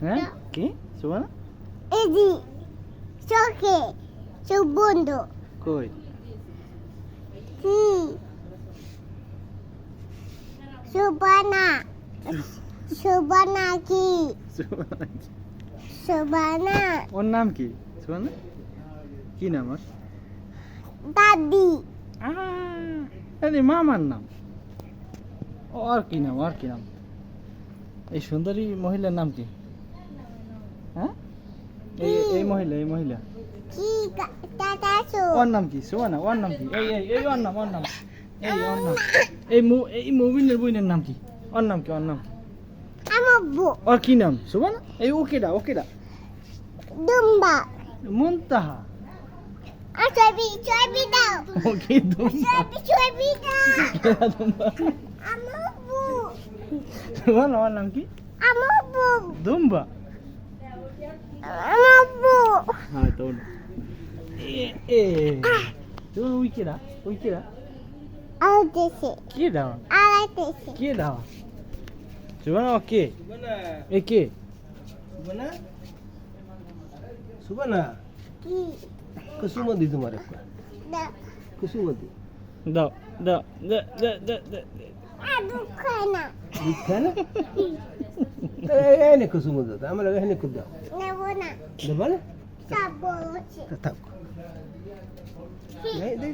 হ্যাঁ কি সুবানা এদি চোখে চোখ বন্ধ কই কি সুবানা সুবানা কি সুবানা কি? সুবানা ওর নাম কি সুবানা কি নাম ওর দাদি আরে মামার নাম আর কি নাম আর কি নাম এই সুন্দরী মহিলার নাম কি হ্যাঁ এই মহিলা কি টাটাসো ওর নাম কি সুবানা ওর নাম কি এই ওর নাম এই ওর নাম এই মুবিনের বইনের নাম কি ওর নাম কি আমব্বু ওর কি নাম সুবানা এই ওকেডা দুম্বা মুনতাহা ছবি দাও ওকে দুম্বা ছবি দাও কেডা দুম্বা আমব্বু সুবানা ওর নাম কি আমব্বু দুম্বা আমব্বু হ্যাঁ তো এ তো উইকেডা আউতেছে কেডা আলাইতেছে কেডা সুবানা ওকে এ কে सुबना सुबना কি कुसुमती तुम्हारे को দাও कुसुमती দাও দুখানা दिखा ना ए ने कुसुमती तो हमारे कहने को जाओ নেব না दबाले সব বলছে तब नहीं दे